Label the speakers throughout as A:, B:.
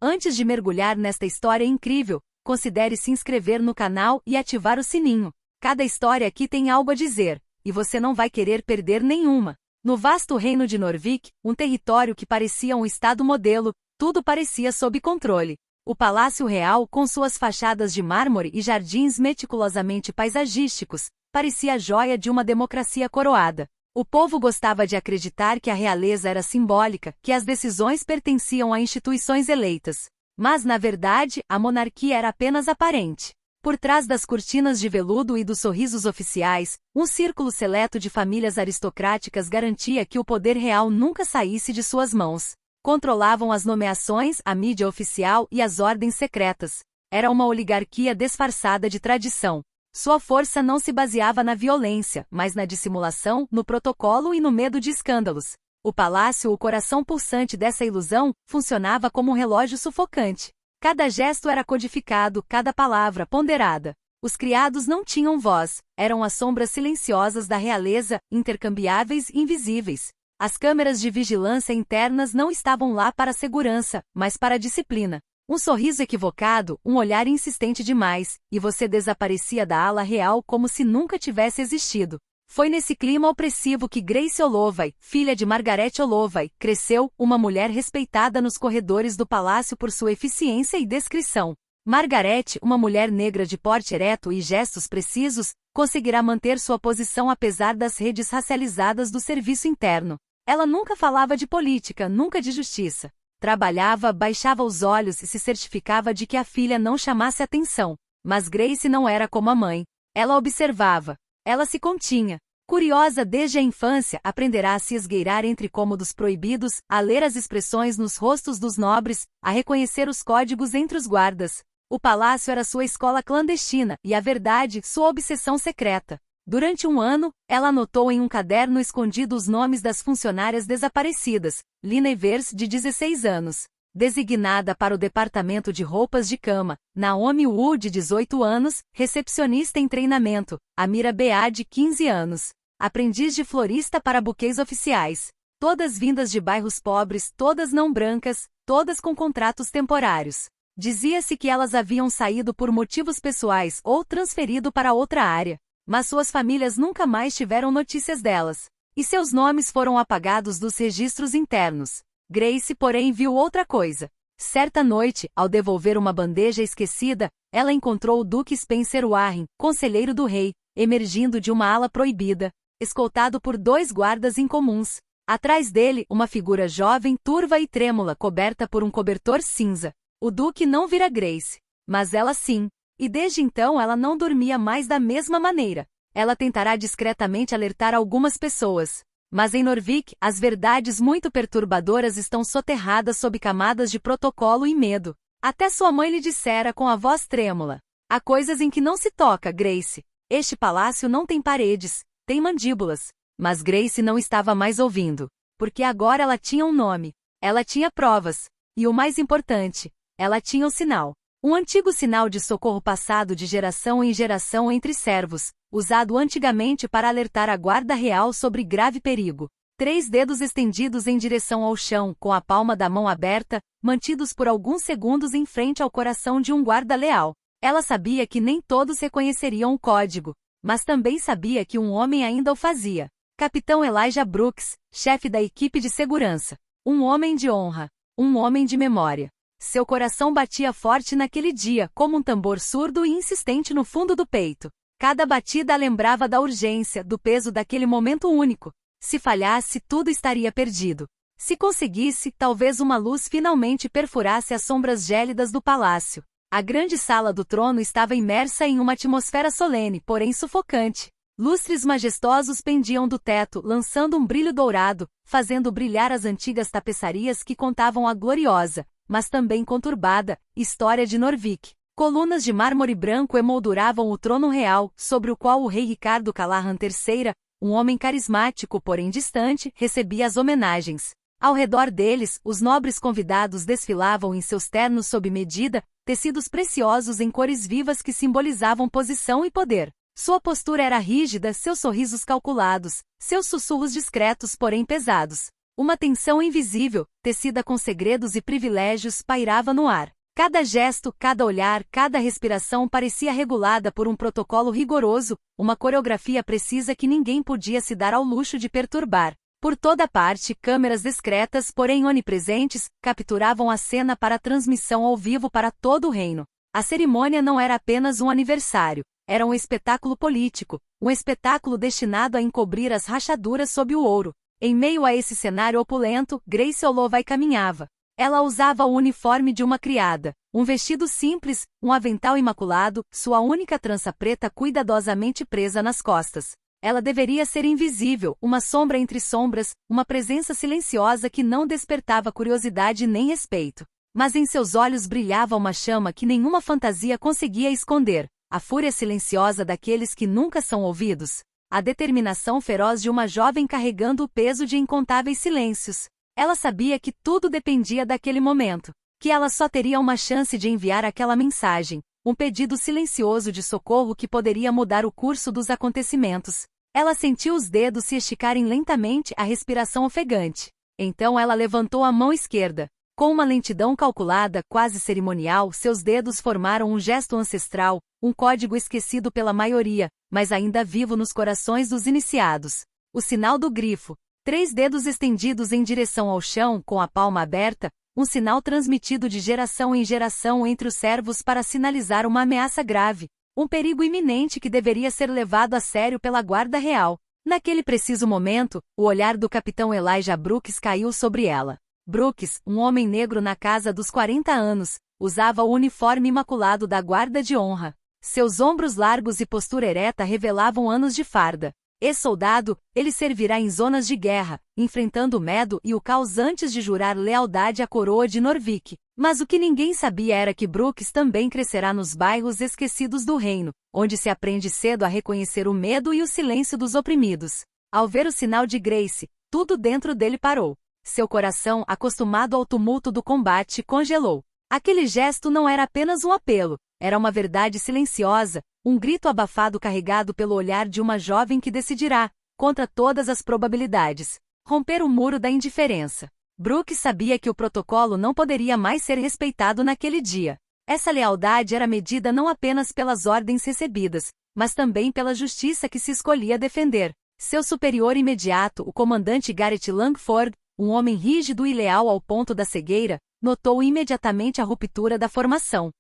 A: Antes de mergulhar nesta história incrível, considere se inscrever no canal e ativar o sininho. Cada história aqui tem algo a dizer, e você não vai querer perder nenhuma. No vasto reino de Norvik, um território que parecia um estado modelo, tudo parecia sob controle. O Palácio Real, com suas fachadas de mármore e jardins meticulosamente paisagísticos, parecia a joia de uma democracia coroada. O povo gostava de acreditar que a realeza era simbólica, que as decisões pertenciam a instituições eleitas. Mas, na verdade, a monarquia era apenas aparente. Por trás das cortinas de veludo e dos sorrisos oficiais, um círculo seleto de famílias aristocráticas garantia que o poder real nunca saísse de suas mãos. Controlavam as nomeações, a mídia oficial e as ordens secretas. Era uma oligarquia disfarçada de tradição. Sua força não se baseava na violência, mas na dissimulação, no protocolo e no medo de escândalos. O palácio, o coração pulsante dessa ilusão, funcionava como um relógio sufocante. Cada gesto era codificado, cada palavra ponderada. Os criados não tinham voz, eram as sombras silenciosas da realeza, intercambiáveis e invisíveis. As câmeras de vigilância internas não estavam lá para a segurança, mas para a disciplina. Um sorriso equivocado, um olhar insistente demais, e você desaparecia da ala real como se nunca tivesse existido. Foi nesse clima opressivo que Grace Olovay, filha de Margaret Olovay, cresceu, uma mulher respeitada nos corredores do palácio por sua eficiência e discrição. Margaret, uma mulher negra de porte ereto e gestos precisos, conseguirá manter sua posição apesar das redes racializadas do serviço interno. Ela nunca falava de política, nunca de justiça. Trabalhava, baixava os olhos e se certificava de que a filha não chamasse atenção. Mas Grace não era como a mãe. Ela observava. Ela se continha. Curiosa desde a infância, aprenderá a se esgueirar entre cômodos proibidos, a ler as expressões nos rostos dos nobres, a reconhecer os códigos entre os guardas. O palácio era sua escola clandestina, e a verdade, sua obsessão secreta. Durante um ano, ela anotou em um caderno escondido os nomes das funcionárias desaparecidas. Lina Evers, de 16 anos. Designada para o departamento de roupas de cama. Naomi Wu, de 18 anos, recepcionista em treinamento. Amira Bea, de 15 anos. Aprendiz de florista para buquês oficiais. Todas vindas de bairros pobres, todas não brancas, todas com contratos temporários. Dizia-se que elas haviam saído por motivos pessoais ou transferido para outra área. Mas suas famílias nunca mais tiveram notícias delas. E seus nomes foram apagados dos registros internos. Grace, porém, viu outra coisa. Certa noite, ao devolver uma bandeja esquecida, ela encontrou o Duque Spencer Warren, conselheiro do rei, emergindo de uma ala proibida, escoltado por 2 guardas incomuns. Atrás dele, uma figura jovem, turva e trêmula, coberta por um cobertor cinza. O Duque não vira Grace. Mas ela sim. E desde então ela não dormia mais da mesma maneira. Ela tentará discretamente alertar algumas pessoas. Mas em Norvik, as verdades muito perturbadoras estão soterradas sob camadas de protocolo e medo. Até sua mãe lhe dissera com a voz trêmula. Há coisas em que não se toca, Grace. Este palácio não tem paredes, tem mandíbulas. Mas Grace não estava mais ouvindo. Porque agora ela tinha um nome. Ela tinha provas. E o mais importante, ela tinha o sinal. Um antigo sinal de socorro passado de geração em geração entre servos, usado antigamente para alertar a guarda real sobre grave perigo. 3 dedos estendidos em direção ao chão, com a palma da mão aberta, mantidos por alguns segundos em frente ao coração de um guarda leal. Ela sabia que nem todos reconheceriam o código, mas também sabia que um homem ainda o fazia. Capitão Elijah Brooks, chefe da equipe de segurança. Um homem de honra. Um homem de memória. Seu coração batia forte naquele dia, como um tambor surdo e insistente no fundo do peito. Cada batida a lembrava da urgência, do peso daquele momento único. Se falhasse, tudo estaria perdido. Se conseguisse, talvez uma luz finalmente perfurasse as sombras gélidas do palácio. A grande sala do trono estava imersa em uma atmosfera solene, porém sufocante. Lustres majestosos pendiam do teto, lançando um brilho dourado, fazendo brilhar as antigas tapeçarias que contavam a gloriosa, mas também conturbada, história de Norvik. Colunas de mármore branco emolduravam o trono real, sobre o qual o rei Ricardo Callahan III, um homem carismático porém distante, recebia as homenagens. Ao redor deles, os nobres convidados desfilavam em seus ternos sob medida, tecidos preciosos em cores vivas que simbolizavam posição e poder. Sua postura era rígida, seus sorrisos calculados, seus sussurros discretos porém pesados. Uma tensão invisível, tecida com segredos e privilégios, pairava no ar. Cada gesto, cada olhar, cada respiração parecia regulada por um protocolo rigoroso, uma coreografia precisa que ninguém podia se dar ao luxo de perturbar. Por toda parte, câmeras discretas, porém onipresentes, capturavam a cena para transmissão ao vivo para todo o reino. A cerimônia não era apenas um aniversário, era um espetáculo político, um espetáculo destinado a encobrir as rachaduras sob o ouro. Em meio a esse cenário opulento, Grace Holloway caminhava. Ela usava o uniforme de uma criada, um vestido simples, um avental imaculado, sua única trança preta cuidadosamente presa nas costas. Ela deveria ser invisível, uma sombra entre sombras, uma presença silenciosa que não despertava curiosidade nem respeito. Mas em seus olhos brilhava uma chama que nenhuma fantasia conseguia esconder, a fúria silenciosa daqueles que nunca são ouvidos. A determinação feroz de uma jovem carregando o peso de incontáveis silêncios. Ela sabia que tudo dependia daquele momento, que ela só teria uma chance de enviar aquela mensagem, um pedido silencioso de socorro que poderia mudar o curso dos acontecimentos. Ela sentiu os dedos se esticarem lentamente, a respiração ofegante. Então ela levantou a mão esquerda. Com uma lentidão calculada, quase cerimonial, seus dedos formaram um gesto ancestral, um código esquecido pela maioria, mas ainda vivo nos corações dos iniciados. O sinal do grifo. 3 dedos estendidos em direção ao chão, com a palma aberta, um sinal transmitido de geração em geração entre os servos para sinalizar uma ameaça grave, um perigo iminente que deveria ser levado a sério pela guarda real. Naquele preciso momento, o olhar do capitão Elijah Brooks caiu sobre ela. Brooks, um homem negro na casa dos 40 anos, usava o uniforme imaculado da guarda de honra. Seus ombros largos e postura ereta revelavam anos de farda. Ex-soldado, ele servirá em zonas de guerra, enfrentando o medo e o caos antes de jurar lealdade à coroa de Norvik. Mas o que ninguém sabia era que Brooks também crescerá nos bairros esquecidos do reino, onde se aprende cedo a reconhecer o medo e o silêncio dos oprimidos. Ao ver o sinal de Grace, tudo dentro dele parou. Seu coração, acostumado ao tumulto do combate, congelou. Aquele gesto não era apenas um apelo, era uma verdade silenciosa, um grito abafado carregado pelo olhar de uma jovem que decidirá, contra todas as probabilidades, romper o muro da indiferença. Brooks sabia que o protocolo não poderia mais ser respeitado naquele dia. Essa lealdade era medida não apenas pelas ordens recebidas, mas também pela justiça que se escolhia defender. Seu superior imediato, o comandante Garrett Langford, um homem rígido e leal ao ponto da cegueira, notou imediatamente a ruptura da formação.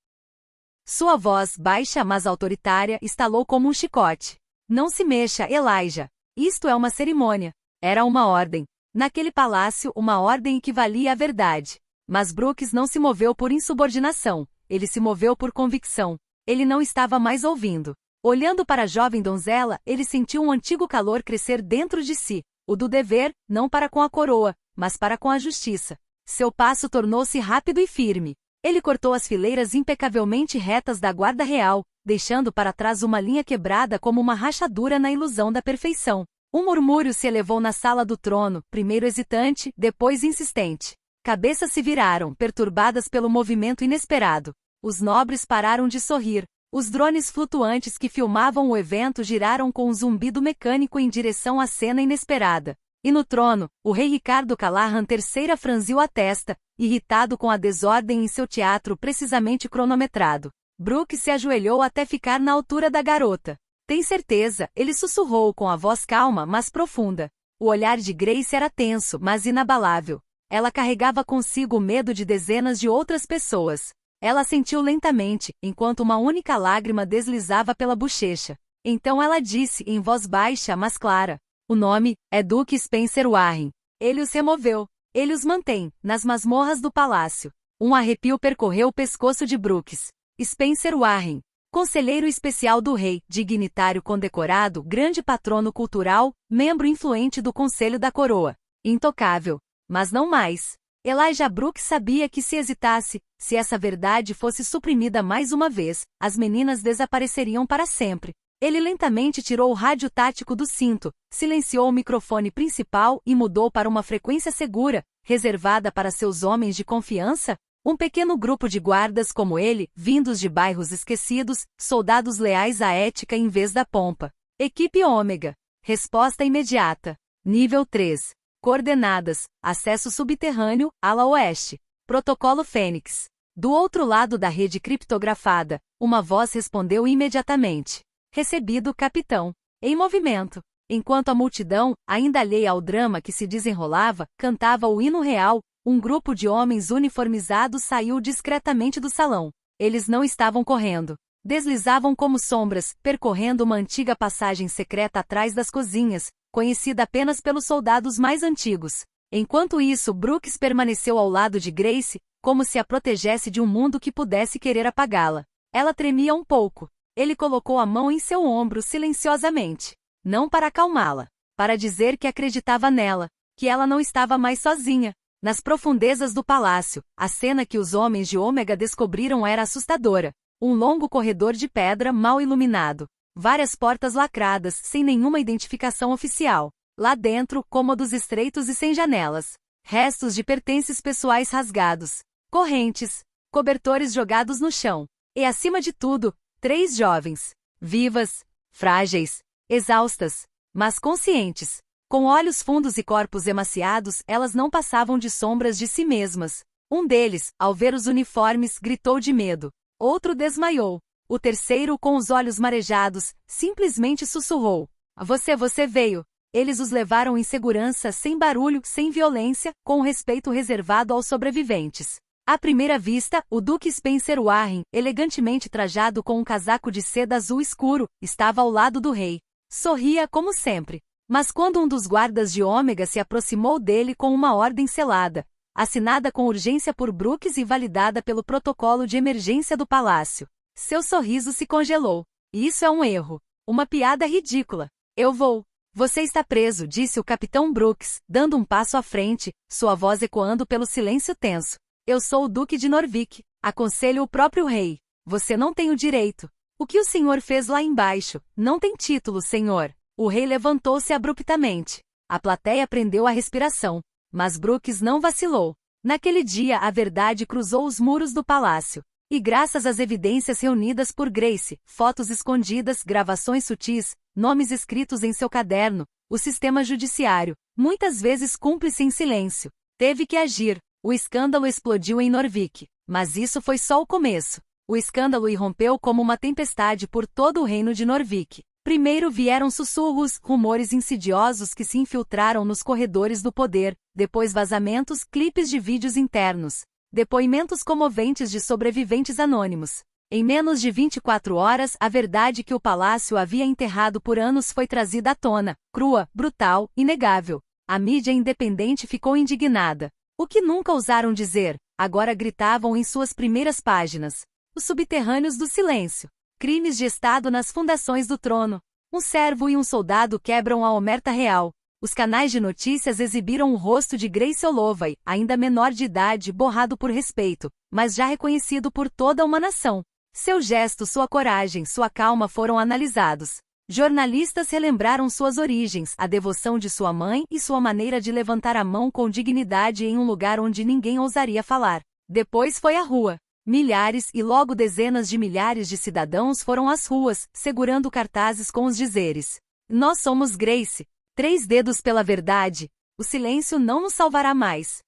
A: Sua voz, baixa mas autoritária, estalou como um chicote. Não se mexa, Elijah. Isto é uma cerimônia. Era uma ordem. Naquele palácio, uma ordem equivalia à verdade. Mas Brooks não se moveu por insubordinação. Ele se moveu por convicção. Ele não estava mais ouvindo. Olhando para a jovem donzela, ele sentiu um antigo calor crescer dentro de si. O do dever, não para com a coroa, mas para com a justiça. Seu passo tornou-se rápido e firme. Ele cortou as fileiras impecavelmente retas da guarda real, deixando para trás uma linha quebrada como uma rachadura na ilusão da perfeição. Um murmúrio se elevou na sala do trono, primeiro hesitante, depois insistente. Cabeças se viraram, perturbadas pelo movimento inesperado. Os nobres pararam de sorrir. Os drones flutuantes que filmavam o evento giraram com um zumbido mecânico em direção à cena inesperada. E no trono, o rei Ricardo Callahan III franziu a testa, irritado com a desordem em seu teatro precisamente cronometrado. Brooks se ajoelhou até ficar na altura da garota. Tem certeza, ele sussurrou com a voz calma mas profunda. O olhar de Grace era tenso, mas inabalável. Ela carregava consigo o medo de dezenas de outras pessoas. Ela sentiu lentamente, enquanto uma única lágrima deslizava pela bochecha. Então ela disse, em voz baixa mas clara: o nome é Duque Spencer Warren. Ele os removeu. Ele os mantém, nas masmorras do palácio. Um arrepio percorreu o pescoço de Brooks. Spencer Warren, conselheiro especial do rei, dignitário condecorado, grande patrono cultural, membro influente do Conselho da Coroa. Intocável. Mas não mais. Elijah Brooks sabia que se hesitasse, se essa verdade fosse suprimida mais uma vez, as meninas desapareceriam para sempre. Ele lentamente tirou o rádio tático do cinto, silenciou o microfone principal e mudou para uma frequência segura, reservada para seus homens de confiança. Um pequeno grupo de guardas como ele, vindos de bairros esquecidos, soldados leais à ética em vez da pompa. Equipe Ômega. Resposta imediata. Nível 3. Coordenadas: acesso subterrâneo, ala oeste. Protocolo Fênix. Do outro lado da rede criptografada, uma voz respondeu imediatamente. Recebido, capitão. Em movimento. Enquanto a multidão, ainda alheia ao drama que se desenrolava, cantava o hino real, um grupo de homens uniformizados saiu discretamente do salão. Eles não estavam correndo. Deslizavam como sombras, percorrendo uma antiga passagem secreta atrás das cozinhas, conhecida apenas pelos soldados mais antigos. Enquanto isso, Brooks permaneceu ao lado de Grace, como se a protegesse de um mundo que pudesse querer apagá-la. Ela tremia um pouco. Ele colocou a mão em seu ombro silenciosamente. Não para acalmá-la. Para dizer que acreditava nela. Que ela não estava mais sozinha. Nas profundezas do palácio, a cena que os homens de Ômega descobriram era assustadora. Um longo corredor de pedra mal iluminado. Várias portas lacradas, sem nenhuma identificação oficial. Lá dentro, cômodos estreitos e sem janelas. Restos de pertences pessoais rasgados. Correntes. Cobertores jogados no chão. E acima de tudo, 3 jovens. Vivas. Frágeis. Exaustas. Mas conscientes. Com olhos fundos e corpos emaciados, elas não passavam de sombras de si mesmas. Um deles, ao ver os uniformes, gritou de medo. Outro desmaiou. O terceiro, com os olhos marejados, simplesmente sussurrou. Você veio. Eles os levaram em segurança, sem barulho, sem violência, com o respeito reservado aos sobreviventes. À primeira vista, o Duque Spencer Warren, elegantemente trajado com um casaco de seda azul escuro, estava ao lado do rei. Sorria como sempre. Mas quando um dos guardas de Ômega se aproximou dele com uma ordem selada, assinada com urgência por Brooks e validada pelo protocolo de emergência do palácio, seu sorriso se congelou. Isso é um erro. Uma piada ridícula. Eu vou. Você está preso, disse o capitão Brooks, dando um passo à frente, sua voz ecoando pelo silêncio tenso. Eu sou o Duque de Norvik. Aconselho o próprio rei. Você não tem o direito. O que o senhor fez lá embaixo? Não tem título, senhor. O rei levantou-se abruptamente. A plateia prendeu a respiração. Mas Brooks não vacilou. Naquele dia a verdade cruzou os muros do palácio. E graças às evidências reunidas por Grace, fotos escondidas, gravações sutis, nomes escritos em seu caderno, o sistema judiciário, muitas vezes cúmplice em silêncio, teve que agir. O escândalo explodiu em Norvik. Mas isso foi só o começo. O escândalo irrompeu como uma tempestade por todo o reino de Norvik. Primeiro vieram sussurros, rumores insidiosos que se infiltraram nos corredores do poder, depois vazamentos, clipes de vídeos internos, depoimentos comoventes de sobreviventes anônimos. Em menos de 24 horas, a verdade que o palácio havia enterrado por anos foi trazida à tona, crua, brutal, inegável. A mídia independente ficou indignada. O que nunca ousaram dizer, agora gritavam em suas primeiras páginas. Os subterrâneos do silêncio. Crimes de Estado nas fundações do trono. Um servo e um soldado quebram a omerta real. Os canais de notícias exibiram o rosto de Grace Holloway, ainda menor de idade, borrado por respeito, mas já reconhecido por toda uma nação. Seu gesto, sua coragem, sua calma foram analisados. Jornalistas relembraram suas origens, a devoção de sua mãe e sua maneira de levantar a mão com dignidade em um lugar onde ninguém ousaria falar. Depois foi a rua. Milhares e logo dezenas de milhares de cidadãos foram às ruas, segurando cartazes com os dizeres: Nós somos Grace. 3 dedos pela verdade. O silêncio não nos salvará mais.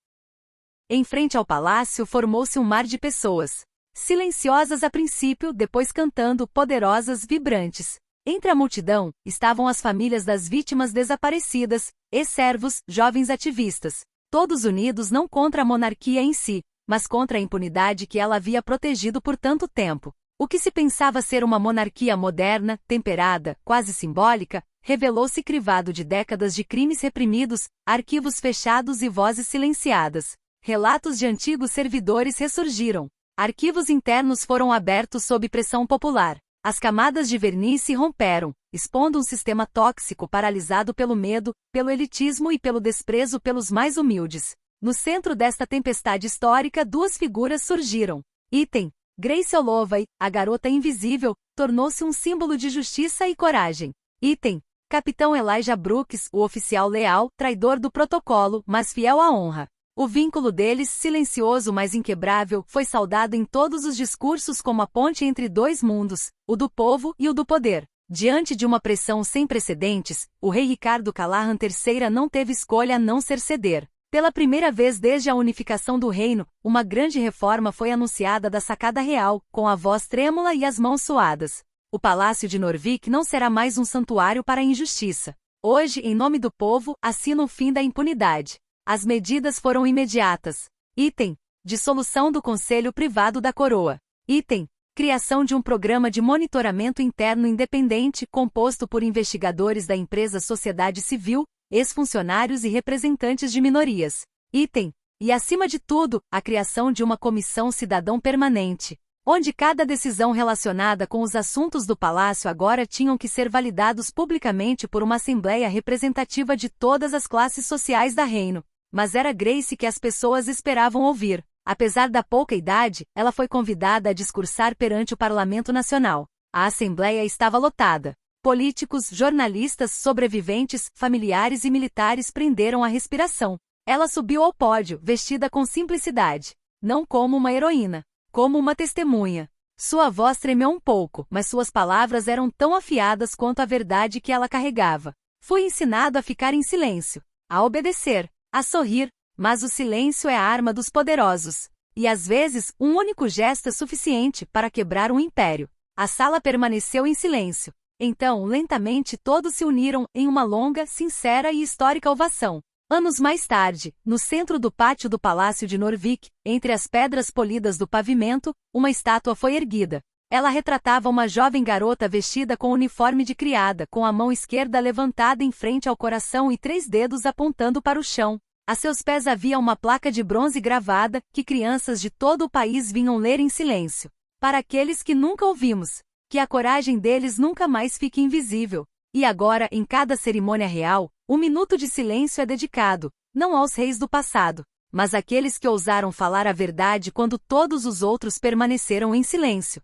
A: Em frente ao palácio formou-se um mar de pessoas. Silenciosas a princípio, depois cantando, poderosas, vibrantes. Entre a multidão, estavam as famílias das vítimas desaparecidas, ex-servos, jovens ativistas. Todos unidos não contra a monarquia em si, mas contra a impunidade que ela havia protegido por tanto tempo. O que se pensava ser uma monarquia moderna, temperada, quase simbólica, revelou-se crivado de décadas de crimes reprimidos, arquivos fechados e vozes silenciadas. Relatos de antigos servidores ressurgiram. Arquivos internos foram abertos sob pressão popular. As camadas de verniz se romperam, expondo um sistema tóxico paralisado pelo medo, pelo elitismo e pelo desprezo pelos mais humildes. No centro desta tempestade histórica, 2 figuras surgiram. Item. Grace Holloway, a garota invisível, tornou-se um símbolo de justiça e coragem. Item. Capitão Elijah Brooks, o oficial leal, traidor do protocolo, mas fiel à honra. O vínculo deles, silencioso mas inquebrável, foi saudado em todos os discursos como a ponte entre 2 mundos, o do povo e o do poder. Diante de uma pressão sem precedentes, o rei Ricardo Callahan III não teve escolha a não ser ceder. Pela primeira vez desde a unificação do reino, uma grande reforma foi anunciada da sacada real, com a voz trêmula e as mãos suadas. O Palácio de Norvik não será mais um santuário para a injustiça. Hoje, em nome do povo, assina o fim da impunidade. As medidas foram imediatas. Item: dissolução do Conselho Privado da Coroa. Item: criação de um programa de monitoramento interno independente composto por investigadores da empresa Sociedade Civil, ex-funcionários e representantes de minorias. Item: e acima de tudo, a criação de uma comissão cidadão permanente, onde cada decisão relacionada com os assuntos do palácio agora tinham que ser validados publicamente por uma assembleia representativa de todas as classes sociais da reino. Mas era Grace que as pessoas esperavam ouvir. Apesar da pouca idade, ela foi convidada a discursar perante o Parlamento Nacional. A assembleia estava lotada. Políticos, jornalistas, sobreviventes, familiares e militares prenderam a respiração. Ela subiu ao pódio, vestida com simplicidade. Não como uma heroína, como uma testemunha. Sua voz tremeu um pouco, mas suas palavras eram tão afiadas quanto a verdade que ela carregava. Fui ensinado a ficar em silêncio, a obedecer, a sorrir, mas o silêncio é a arma dos poderosos. E às vezes, um único gesto é suficiente para quebrar um império. A sala permaneceu em silêncio. Então, lentamente todos se uniram em uma longa, sincera e histórica ovação. Anos mais tarde, no centro do pátio do Palácio de Norvik, entre as pedras polidas do pavimento, uma estátua foi erguida. Ela retratava uma jovem garota vestida com uniforme de criada, com a mão esquerda levantada em frente ao coração e 3 dedos apontando para o chão. A seus pés havia uma placa de bronze gravada, que crianças de todo o país vinham ler em silêncio. Para aqueles que nunca ouvimos, que a coragem deles nunca mais fique invisível. E agora, em cada cerimônia real, 1 minuto de silêncio é dedicado, não aos reis do passado, mas àqueles que ousaram falar a verdade quando todos os outros permaneceram em silêncio.